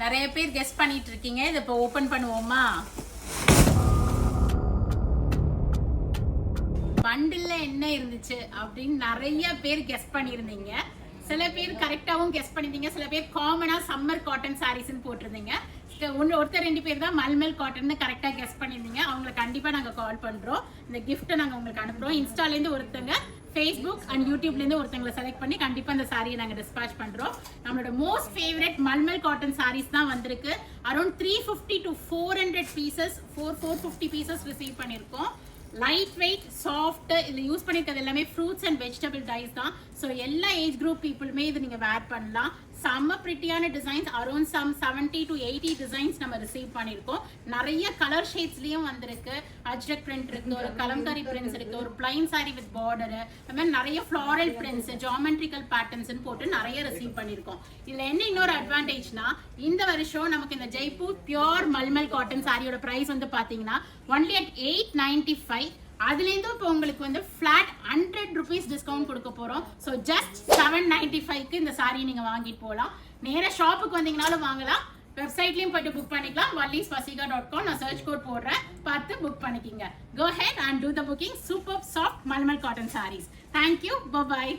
நிறைய பேர் கெஸ் பண்ணிட்டு இருக்கீங்க. இதை இப்போ ஓபன் பண்ணுவோமா? பண்டில்ல என்ன இருந்துச்சு அப்படின்னு நிறைய பேர் கெஸ் பண்ணியிருந்தீங்க. சில பேர் கரெக்டாகவும் கெஸ் பண்ணிருந்தீங்க. சில பேர் காமனா சம்மர் காட்டன் சாரீஸ்ன்னு போட்டிருந்தீங்க. ஒருத்தர் 2 பேர் தான் மல்மல் காட்டன் கரெக்டா கெஸ் பண்ணிருந்தீங்க. அவங்களை கண்டிப்பா நாங்க கால் பண்றோம். இந்த கிஃப்ட்டை நாங்க உங்களுக்கு அனுப்புறோம். இன்ஸ்டால இருந்து ஒருத்தங்க, ஃபேஸ்புக் அண்ட் யூடியூப்ல இருந்து ஒருத்தங்களை செலக்ட் பண்ணி கண்டிப்பா இந்த சாரியை நாங்க டிஸ்பாச் பண்றோம். நம்மளோட most favourite mulmul cotton sarees தான் வந்திருக்கு. Around 350 to 400 pieces 450 pieces receive பண்ணிருக்கோம். Light weight, soft. இதில் யூஸ் பண்ணிருக்கிறது எல்லாமே ஃப்ரூட்ஸ் அண்ட் வெஜிடபிள் டைஸ் தான். ஸோ எல்லா ஏஜ் குரூப் பீப்புளுமே இது நீங்கள் வேர் பண்ணலாம். செம்ம பிரிட்டியான டிசைன்ஸ், அரௌண்ட் 70 to 80 டிசைன்ஸ் நம்ம ரிசீவ் பண்ணியிருக்கோம். நிறைய கலர் ஷேட்ஸ்லையும் வந்திருக்கு. அஜ்ரக் பிரிண்ட் இருக்கு, ஒரு கலம்காரி பிரிண்ட்ஸ் இருக்கு, ஒரு பிளைன் சாரி வித் பார்டரு, அது மாதிரி நிறைய ஃப்ளாரல் பிரிண்ட்ஸ், ஜாமெட்ரிக்கல் பேட்டர்ன்ஸ் போட்டு நிறைய ரிசீவ் பண்ணியிருக்கோம். இதில் என்ன இன்னொரு அட்வான்டேஜ்னா, இந்த வருஷம் நமக்கு இந்த ஜெய்ப்பூர் பியோர் மல்மல் காட்டன் சாரியோட ப்ரைஸ் வந்து பார்த்தீங்கன்னா ஒன்லி அட் 895. அதுலேருந்து இப்போ உங்களுக்கு வந்து ஃபிளாட் 100 rupees டிஸ்கவுண்ட் கொடுக்க போகிறோம். ஸோ ஜஸ்ட் 795க்கு இந்த சாரியை நீங்கள் வாங்கிட்டு போகலாம். நேராக ஷாப்புக்கு வந்தீங்கனாலும் வாங்கலாம், வெப்சைட்லையும் போய்ட்டு புக் பண்ணிக்கலாம். vallisvasika.com நான் சர்ச் கோட் போடுறேன், பார்த்து புக் பண்ணிக்கிங்க. Go ahead and do the booking. Super soft mulmul cotton sarees. Thank you. Bye bye.